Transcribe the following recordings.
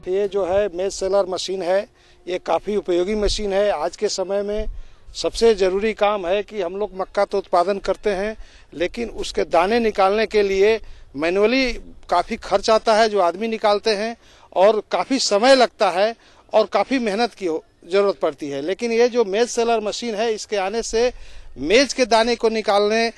ये जो है मेज सेलर मशीन है, ये काफ़ी उपयोगी मशीन है। आज के समय में सबसे ज़रूरी काम है कि हम लोग मक्का तो उत्पादन करते हैं, लेकिन उसके दाने निकालने के लिए मैनुअली काफ़ी खर्च आता है जो आदमी निकालते हैं, और काफ़ी समय लगता है और काफ़ी मेहनत की ज़रूरत पड़ती है। लेकिन ये जो मेज सेलर मशीन है, इसके आने से मेज के दाने को निकालने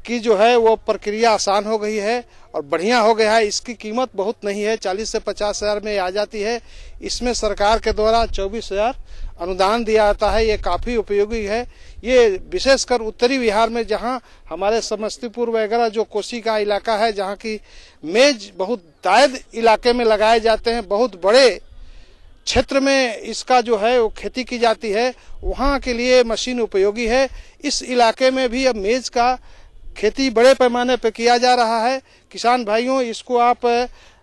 की जो है वो प्रक्रिया आसान हो गई है और बढ़िया हो गया है। इसकी कीमत बहुत नहीं है, 40 से 50 हज़ार में आ जाती है। इसमें सरकार के द्वारा 24,000 अनुदान दिया जाता है। ये काफ़ी उपयोगी है। ये विशेषकर उत्तरी बिहार में, जहां हमारे समस्तीपुर वगैरह जो कोसी का इलाका है, जहां की मेज बहुत दायद इलाके में लगाए जाते हैं, बहुत बड़े क्षेत्र में इसका जो है वो खेती की जाती है, वहां के लिए मशीन उपयोगी है। इस इलाके में भी अब मेज का खेती बड़े पैमाने पर किया जा रहा है। किसान भाइयों, इसको आप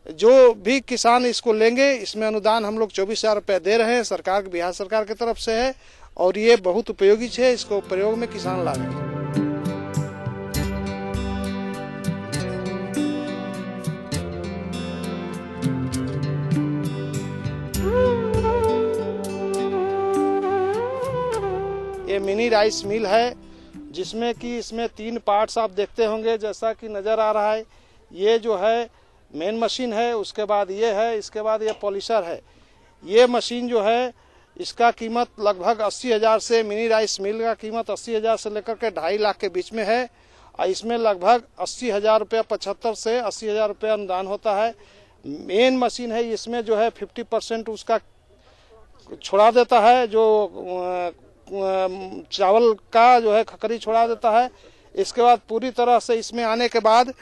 जो भी किसान इसको लेंगे, इसमें अनुदान हम लोग 24,000 रुपये दे रहे हैं, सरकार, बिहार सरकार की तरफ से है, और ये बहुत उपयोगी है। इसको प्रयोग में किसान लाएंगे। ये मिनी राइस मिल है, जिसमें कि इसमें 3 पार्ट्स आप देखते होंगे, जैसा कि नज़र आ रहा है। ये जो है मेन मशीन है, उसके बाद ये है, इसके बाद ये पॉलिशर है। ये मशीन जो है, इसका कीमत लगभग 80,000 से, मिनी राइस मिल का कीमत 80,000 से लेकर के 2.5 लाख के बीच में है, और इसमें लगभग 80,000 रुपये, 75 से 80,000 रुपये अनुदान होता है। मेन मशीन है, इसमें जो है 50% उसका छोड़ा देता है, जो चावल का जो है खकरी छोड़ा देता है। इसके बाद पूरी तरह से इसमें आने के बाद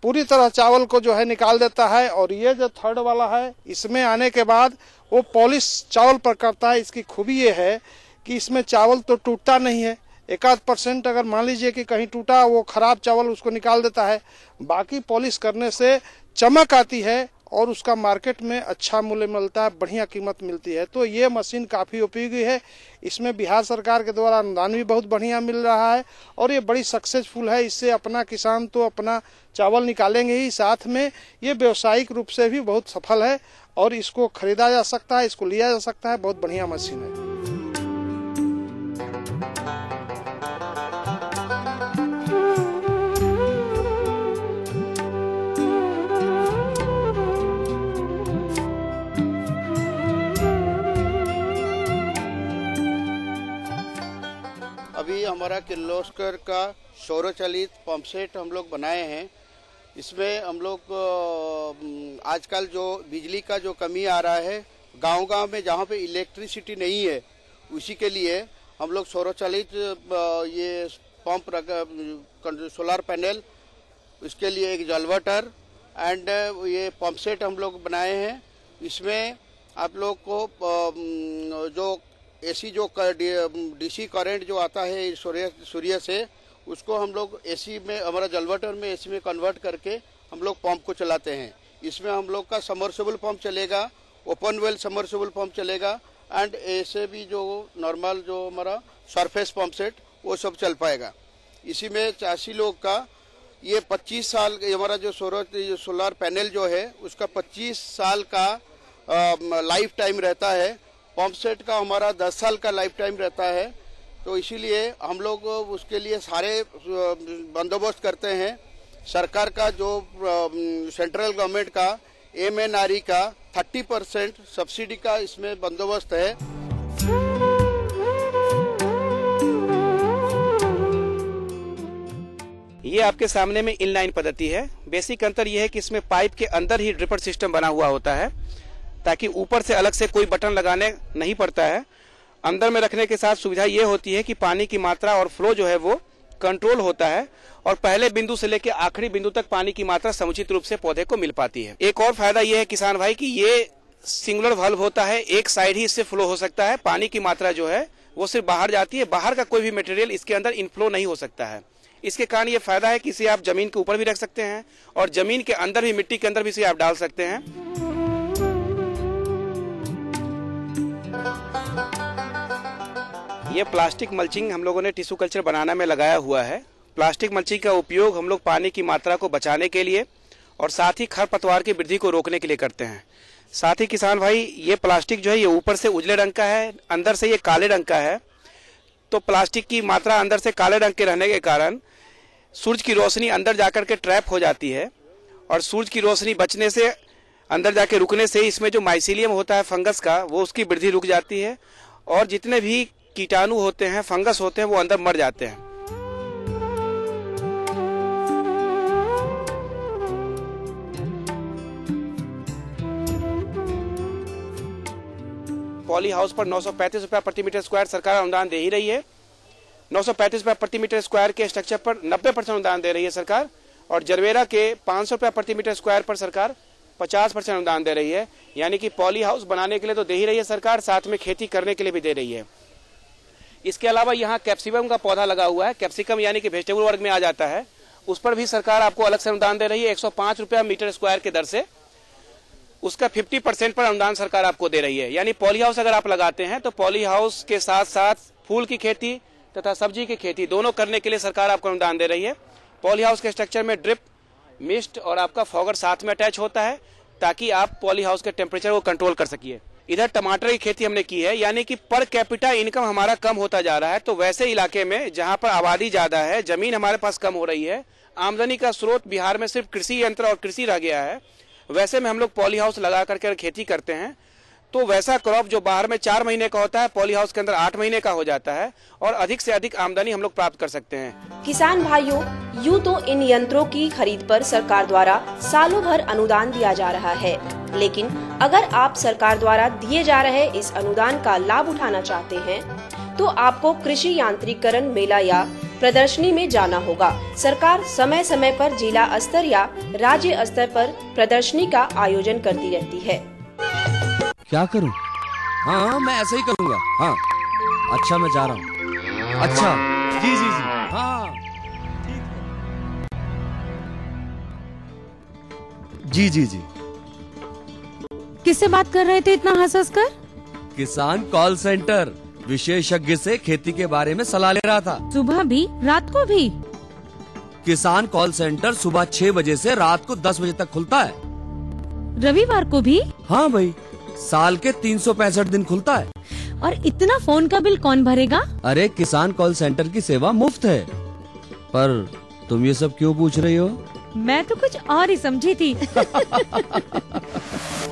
पूरी तरह चावल को जो है निकाल देता है। और ये जो थर्ड वाला है, इसमें आने के बाद वो पॉलिश चावल पर करता है। इसकी खूबी ये है कि इसमें चावल तो टूटता नहीं है। 1-8% अगर मान लीजिए कि कहीं टूटा, वो खराब चावल उसको निकाल देता है। बाकी पॉलिश करने से चमक आती है और उसका मार्केट में अच्छा मूल्य मिलता है, बढ़िया कीमत मिलती है। तो ये मशीन काफ़ी उपयोगी है। इसमें बिहार सरकार के द्वारा अनुदान भी बहुत बढ़िया मिल रहा है और ये बड़ी सक्सेसफुल है। इससे अपना किसान तो अपना चावल निकालेंगे ही, साथ में ये व्यावसायिक रूप से भी बहुत सफल है और इसको खरीदा जा सकता है, इसको लिया जा सकता है। बहुत बढ़िया मशीन है। अभी हमारा किर्लोस्कर का सौर चालित पंप सेट हम लोग बनाए हैं। इसमें हम लोग आजकल जो बिजली का जो कमी आ रहा है गांव-गांव में, जहां पे इलेक्ट्रिसिटी नहीं है, उसी के लिए हम लोग सौर चालित ये पंप, सोलर पैनल, उसके लिए एक जलवटर एंड ये पंप सेट हम लोग बनाए हैं। इसमें आप लोग को जो एसी जो डीसी करंट जो आता है सूर्य से, उसको हम लोग एसी में, हमारा जलवटर में एसी में कन्वर्ट करके हम लोग पंप को चलाते हैं। इसमें हम लोग का समर्सिबल पंप चलेगा, ओपन वेल समर्सिबल पंप चलेगा एंड ऐसे भी जो नॉर्मल जो हमारा सरफेस पंप सेट, वो सब चल पाएगा। इसी में 80 लोग का ये 25 साल, हमारा जो सोलर पैनल जो है उसका 25 साल का लाइफ टाइम रहता है। पंप सेट का हमारा 10 साल का लाइफ टाइम रहता है। तो इसीलिए हम लोग उसके लिए सारे बंदोबस्त करते हैं। सरकार का जो सेंट्रल गवर्नमेंट का MNRE का 30% सब्सिडी का इसमें बंदोबस्त है। ये आपके सामने में इनलाइन पद्धति है। बेसिक अंतर यह है कि इसमें पाइप के अंदर ही ड्रिपर सिस्टम बना हुआ होता है, ताकि ऊपर से अलग से कोई बटन लगाने नहीं पड़ता है। अंदर में रखने के साथ सुविधा ये होती है कि पानी की मात्रा और फ्लो जो है वो कंट्रोल होता है और पहले बिंदु से लेकर आखिरी बिंदु तक पानी की मात्रा समुचित रूप से पौधे को मिल पाती है। एक और फायदा ये है किसान भाई कि ये सिंगुलर वाल्व होता है, एक साइड ही इससे फ्लो हो सकता है। पानी की मात्रा जो है वो सिर्फ बाहर जाती है, बाहर का कोई भी मटेरियल इसके अंदर इनफ्लो नहीं हो सकता है। इसके कारण ये फायदा है कि इसे आप जमीन के ऊपर भी रख सकते हैं और जमीन के अंदर भी, मिट्टी के अंदर भी इसे आप डाल सकते हैं। ये प्लास्टिक मल्चिंग हम लोगों ने टिश्यू कल्चर बनाना में लगाया हुआ है। प्लास्टिक मल्चिंग का उपयोग हम लोग पानी की मात्रा को बचाने के लिए और साथ ही खरपतवार की वृद्धि को रोकने के लिए करते हैं। साथ ही किसान भाई, ये प्लास्टिक जो है ये ऊपर से उजले रंग का है, अंदर से ये काले रंग का है। तो प्लास्टिक की मात्रा अंदर से काले रंग के रहने के कारण सूरज की रोशनी अंदर जाकर के ट्रैप हो जाती है और सूरज की रोशनी बचने से, अंदर जाके रुकने से इसमें जो माइसीलियम होता है फंगस का, वो उसकी वृद्धि रुक जाती है और जितने भी कीटाणु होते हैं, फंगस होते हैं, वो अंदर मर जाते हैं। पॉली हाउस पर 935 रुपया प्रति मीटर स्क्वायर सरकार अनुदान दे ही रही है। 935 रुपया प्रति मीटर स्क्वायर के स्ट्रक्चर पर 90% अनुदान दे रही है सरकार और जरवेरा के 500 रुपया प्रति मीटर स्क्वायर पर सरकार 50% अनुदान दे रही है। यानी कि पॉली हाउस बनाने के लिए तो दे ही रही है सरकार, साथ में खेती करने के लिए भी दे रही है। इसके अलावा यहाँ कैप्सिकम का पौधा लगा हुआ है, कैप्सिकम यानी कि वेजिटेबल वर्ग में आ जाता है, उस पर भी सरकार आपको अलग से अनुदान दे रही है 105 रुपया मीटर स्क्वायर के दर से। उसका 50% पर अनुदान सरकार आपको दे रही है। यानी पॉली हाउस अगर आप लगाते हैं तो पॉली हाउस के साथ साथ फूल की खेती तथा सब्जी की खेती दोनों करने के लिए सरकार आपको अनुदान दे रही है। पॉली हाउस के स्ट्रक्चर में ड्रिप, मिस्ट और आपका फॉगर साथ में अटैच होता है ताकि आप पॉली हाउस के टेम्परेचर को कंट्रोल कर सकिए। इधर टमाटर की खेती हमने की है, यानी कि पर कैपिटा इनकम हमारा कम होता जा रहा है। तो वैसे इलाके में जहां पर आबादी ज्यादा है, जमीन हमारे पास कम हो रही है, आमदनी का स्रोत बिहार में सिर्फ कृषि यंत्र और कृषि रह गया है, वैसे में हम लोग पॉली हाउस लगा करके खेती करते हैं तो वैसा क्रॉप जो बाहर में 4 महीने का होता है, पॉली हाउस के अंदर 8 महीने का हो जाता है और अधिक से अधिक आमदनी हम लोग प्राप्त कर सकते हैं। किसान भाइयों, यूं तो इन यंत्रों की खरीद पर सरकार द्वारा सालों भर अनुदान दिया जा रहा है, लेकिन अगर आप सरकार द्वारा दिए जा रहे इस अनुदान का लाभ उठाना चाहते हैं तो आपको कृषि यांत्रिकरण मेला या प्रदर्शनी में जाना होगा। सरकार समय समय पर जिला स्तर या राज्य स्तर पर प्रदर्शनी का आयोजन करती रहती है। क्या करूं? हाँ, मैं ऐसे ही करूंगा। हाँ, अच्छा, मैं जा रहा हूँ। अच्छा, जी जी जी, हाँ, जी जी जी। किससे बात कर रहे थे इतना हंस कर? किसान कॉल सेंटर, विशेषज्ञ से खेती के बारे में सलाह ले रहा था। सुबह भी, रात को भी? किसान कॉल सेंटर सुबह 6 बजे से रात को 10 बजे तक खुलता है। रविवार को भी? हाँ भाई, साल के 365 दिन खुलता है। और इतना फोन का बिल कौन भरेगा? अरे, किसान कॉल सेंटर की सेवा मुफ्त है। पर तुम ये सब क्यों पूछ रही हो? मैं तो कुछ और ही समझी थी।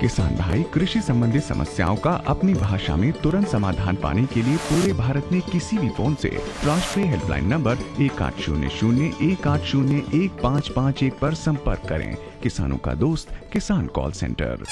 किसान भाई, कृषि संबंधित समस्याओं का अपनी भाषा में तुरंत समाधान पाने के लिए पूरे भारत में किसी भी फोन से राष्ट्रीय हेल्पलाइन नंबर 1800-1801-551 पर संपर्क करें। किसानों का दोस्त, किसान कॉल सेंटर।